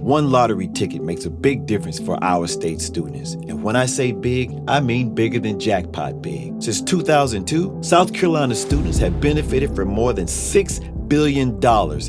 One lottery ticket makes a big difference for our state students. And when I say big, I mean bigger than jackpot big. Since 2002, South Carolina students have benefited from more than $6 billion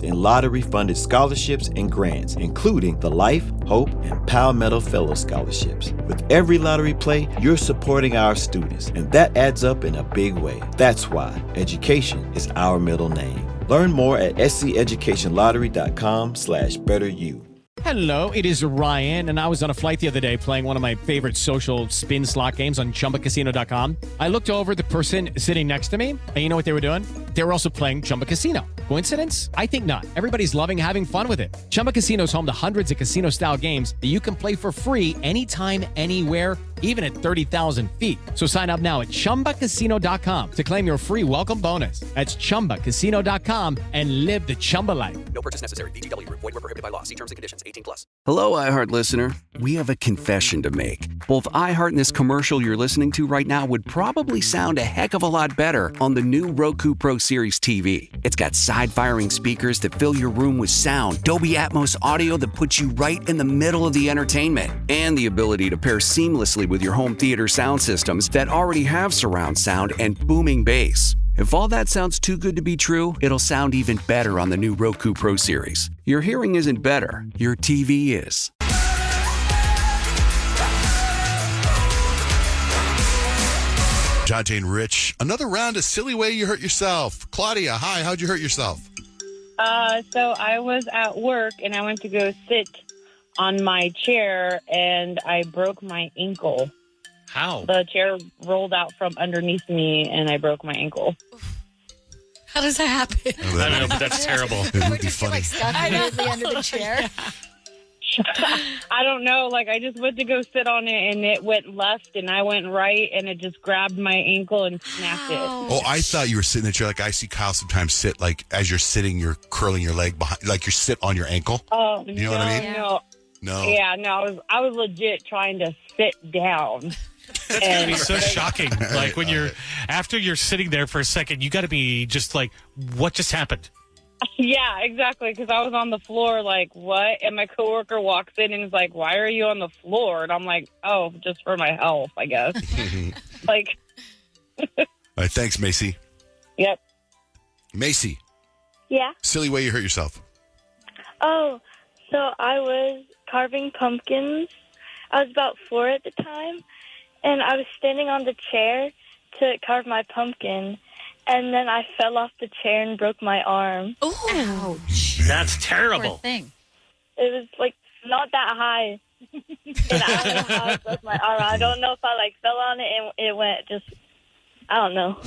in lottery-funded scholarships and grants, including the Life, Hope, and Palmetto Fellow Scholarships. With every lottery play, you're supporting our students, and that adds up in a big way. That's why education is our middle name. Learn more at scedukationslottery.com/betteryou. Hello, it is Ryan, and I was on a flight the other day playing one of my favorite social spin slot games on ChumbaCasino.com. I looked over at the person sitting next to me, and you know what they were doing? They were also playing Chumba Casino. Coincidence? I think not. Everybody's loving having fun with it. Chumba Casino is home to hundreds of casino-style games that you can play for free anytime, anywhere, even at 30,000 feet. So sign up now at ChumbaCasino.com to claim your free welcome bonus. That's ChumbaCasino.com and live the Chumba life. No purchase necessary. VGW. Void where prohibited by law. See terms and conditions. 18+. Hello, iHeart listener. We have a confession to make. Both iHeart and this commercial you're listening to right now would probably sound a heck of a lot better on the new Roku Pro Series TV. It's got side-firing speakers that fill your room with sound, Dolby Atmos audio that puts you right in the middle of the entertainment, and the ability to pair seamlessly with your home theater sound systems that already have surround sound and booming bass. If all that sounds too good to be true, it'll sound even better on the new Roku Pro Series. Your hearing isn't better, your TV is. Jonte and Rich, another round of Silly Way You Hurt Yourself. Claudia, hi, how'd you hurt yourself? So I was at work and I went to go sit on my chair and I broke my ankle. How? The chair rolled out from underneath me and I broke my ankle. How does that happen? Oh, I don't know, but that's terrible. It would be funny. Stuck immediately under the chair. I don't know. Like, I just went to go sit on it and it went left and I went right and it just grabbed my ankle and snapped it. Oh, I thought you were sitting in the chair like I see Kyle sometimes sit, like as you're sitting, you're curling your leg behind, like you sit on your ankle. Oh, you know what I mean? No. No. Yeah, no, I was legit trying to sit down. That's going to be so shocking. Like when after you're sitting there for a second, you got to be just like, what just happened? Yeah, exactly. Because I was on the floor like, what? And my coworker walks in and is like, why are you on the floor? And I'm like, oh, just for my health, I guess. Like. All right, thanks, Macy. Yep. Macy. Yeah. Silly Way You Hurt Yourself. Oh, so I was carving pumpkins. I was about 4 at the time, and I was standing on the chair to carve my pumpkin, and then I fell off the chair and broke my arm. Ooh. That's terrible. Poor thing. It was, like, not that high. And I don't know how I broke my arm. I don't know if I, like, fell on it and it went just, I don't know.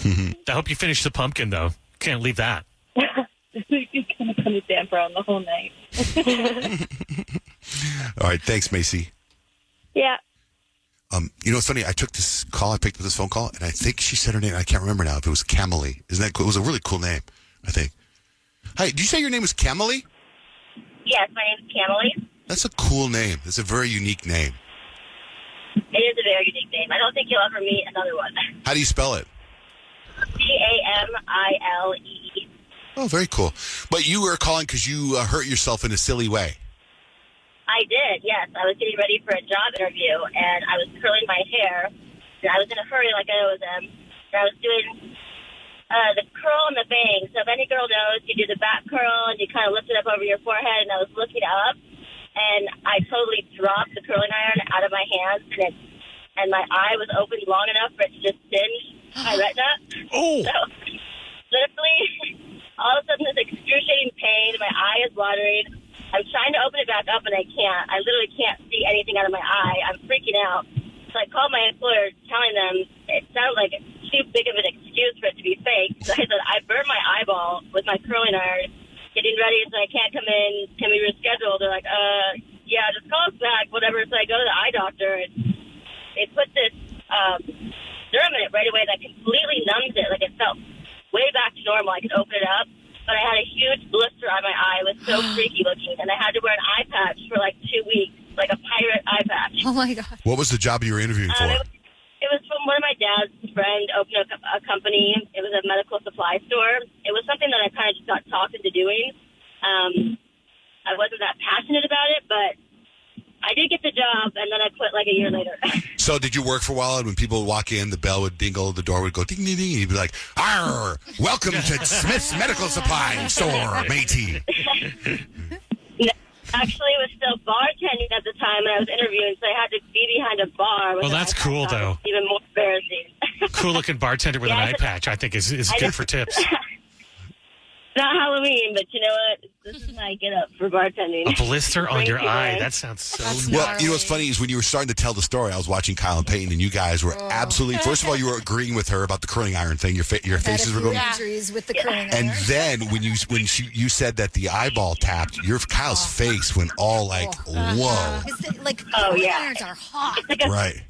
I hope you finished the pumpkin, though. Can't leave that. You kind of put a damper on the whole night. All right, thanks, Macy. Yeah. You know what's funny? I took this call. I picked up this phone call, and I think she said her name. I can't remember now if it was Camille. Isn't that cool? It was a really cool name, I think. Hi, did you say your name was Camille? Yes, my name is Camille. That's a cool name. That's a very unique name. It is a very unique name. I don't think you'll ever meet another one. How do you spell it? Camille. Oh, very cool. But you were calling because you hurt yourself in a silly way. I did, yes. I was getting ready for a job interview, and I was curling my hair. And I was in a hurry like I always am. And I was doing the curl and the bang. So if any girl knows, you do the back curl, and you kind of lift it up over your forehead, and I was looking up, and I totally dropped the curling iron out of my hands, and my eye was open long enough for it to just singe my retina. Oh! So, literally, all of a sudden, this excruciating pain, my eye is watering. I'm trying to open it back up, and I can't. I literally can't see anything out of my eye. I'm freaking out. So I called my employer, telling them it sounded like too big of an excuse for it to be fake. So I said, I burned my eyeball with my curling iron, getting ready, so I can't come in. Can we reschedule? They're like, yeah, just call us back, whatever. So I go to the eye doctor, and they put this serum in it right away that completely numbs it. Like, it felt way back to normal. I could open it up. But I had a huge blister on my eye. It was so freaky looking. And I had to wear an eye patch for like 2 weeks, like a pirate eye patch. Oh, my God. What was the job you were interviewing for? It was from one of my dad's friend opened a company. It was a medical supply store. It was something that I kind of just got talked into doing. I wasn't that passionate about it, but like a year later. So did you work for a while? And when people would walk in, the bell would dingle, the door would go ding, ding, ding. And you'd be like, "Arr, welcome to Smith's Medical Supply Store, matey." Actually, it was still bartending at the time, and I was interviewing, so I had to be behind a bar. Well, that's cool, though. Even more embarrassing. Cool-looking bartender with an eye patch, I think, is good for tips. Not Halloween, but you know what? This is my get up for bartending. A blister on your Bring eye. people in. That sounds so Well, you know what's funny is when you were starting to tell the story, I was watching Kyle and Peyton, and you guys were absolutely. First of all, you were agreeing with her about the curling iron thing. Your faces were going. Injuries with the curling And iron. then when you said that the eyeball tapped, Kyle's face went all like, whoa, Like, Oh, curling yeah. irons are hot. right.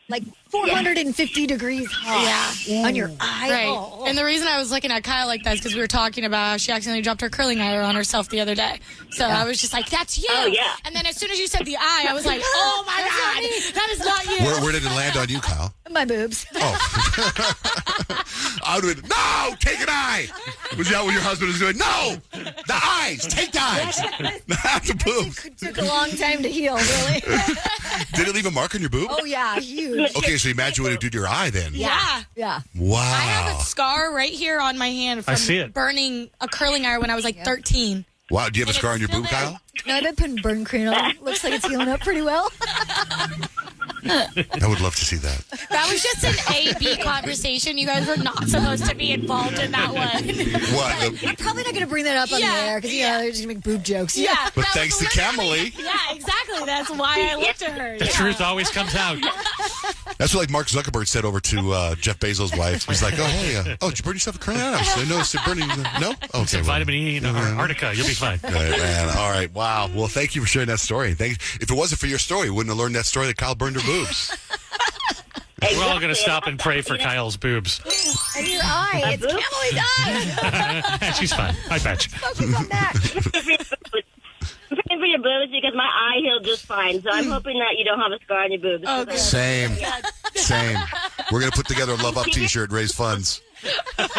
Like 450 degrees hot on your eye. Right. Oh. And the reason I was looking at Kyle like that is because we were talking about how she accidentally dropped her curling iron on herself the other day. So I was just like, that's you. Oh, yeah. And then as soon as you said the eye, I was like, oh my God, that is not you. Where did it land on you, Kyle? My boobs. Oh, I would have been, no, take an eye. Was that what your husband was doing? No, the eyes, take the eyes, not the boobs. It took a long time to heal, really. Did it leave a mark on your boob? Oh, yeah, huge. Okay, so imagine what it did to your eye then. Yeah. Yeah. Wow. I have a scar right here on my hand from I see it. burning a curling iron when I was like 13. Wow, do you have a And scar on it's your still boob, there. Kyle? No, I've been putting burn cream on. Looks like it's healing up pretty well. I would love to see that. That was just an A-B conversation. You guys were not supposed to be involved in that one. What? I'm probably not going to bring that up on the Yeah, air because, they're just going to make boob jokes. Yeah. But that thanks was to literally- Camille. Yeah, exactly. That's why I looked at her. The Yeah. truth always comes out. That's what like Mark Zuckerberg said over to Jeff Bezos' wife. He's like, oh, hey, did you burn yourself a curling iron? I noticed it burning. No? Okay. Some vitamin E in Antarctica. You'll be fine. All right, man. All right. Wow. Well, thank you for sharing that story. If it wasn't for your story, we wouldn't have learned that story that Kyle burned her boobs. We're all going to stop and pray for Kyle's boobs. And your eye. It's Camily's eye. She's fine. Eye patch. Focus on that. I'm praying for your boobs because my eye healed just fine. So I'm hoping that you don't have a scar on your boobs. Okay. Same. Same. We're going to put together a Love Up t-shirt, raise funds. Just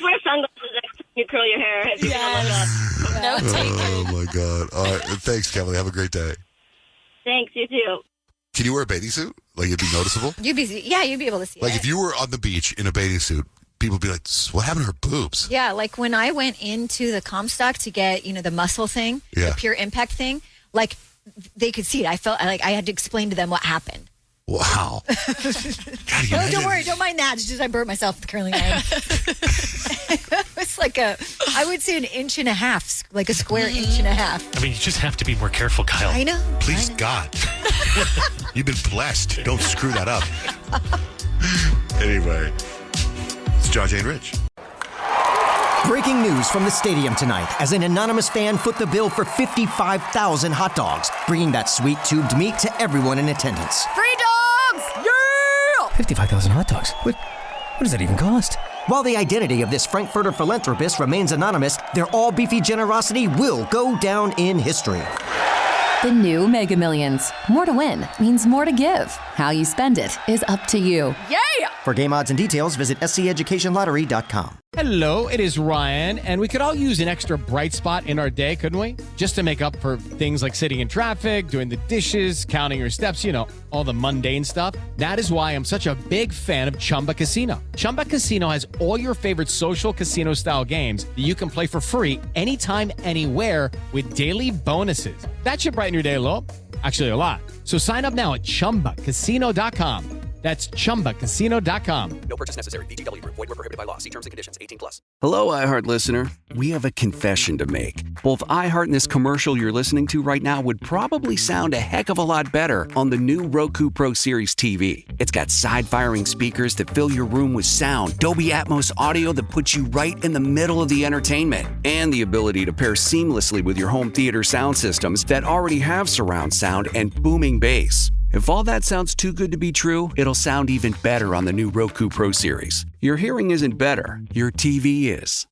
wear sunglasses next time you curl your hair. If you're gonna look up. No taken. Oh, my God. All right. Thanks, Kevin. Have a great day. Thanks, you too. Can you wear a bathing suit? Like, it'd be noticeable? You'd be able to see Like, it. if you were on the beach in a bathing suit, people would be like, what happened to her boobs? Yeah, like when I went into the Comstock to get, the muscle thing, Yeah. the pure impact thing, like they could see it. I felt like I had to explain to them what happened. Wow. God, you Oh, imagine- don't worry, don't mind that. It's just I burnt myself with the curling iron. It's like I would say an inch and a half, like a square inch and a half. I mean, you just have to be more careful, Kyle. I know. Please, God. You've been blessed. Don't screw that up. Anyway, it's John Jane Rich. Breaking news from the stadium tonight as an anonymous fan foot the bill for 55,000 hot dogs, bringing that sweet tubed meat to everyone in attendance. Free dogs! Yeah! 55,000 hot dogs? What does that even cost? While the identity of this Frankfurter philanthropist remains anonymous, their all-beefy generosity will go down in history. The new Mega Millions. More to win means more to give. How you spend it is up to you. Yeah! For game odds and details, visit sceducationlottery.com. Hello, it is Ryan, and we could all use an extra bright spot in our day, couldn't we? Just to make up for things like sitting in traffic, doing the dishes, counting your steps, all the mundane stuff. That is why I'm such a big fan of Chumba Casino. Chumba Casino has all your favorite social casino-style games that you can play for free anytime, anywhere with daily bonuses. That should brighten your day a little. Actually, a lot. So sign up now at ChumbaCasino.com. That's ChumbaCasino.com. No purchase necessary. VGW Group. Void where prohibited by law. See terms and conditions. 18+. Hello, iHeart listener. We have a confession to make. Both iHeart and this commercial you're listening to right now would probably sound a heck of a lot better on the new Roku Pro Series TV. It's got side-firing speakers that fill your room with sound, Dolby Atmos audio that puts you right in the middle of the entertainment, and the ability to pair seamlessly with your home theater sound systems that already have surround sound and booming bass. If all that sounds too good to be true, it'll sound even better on the new Roku Pro Series. Your hearing isn't better, your TV is.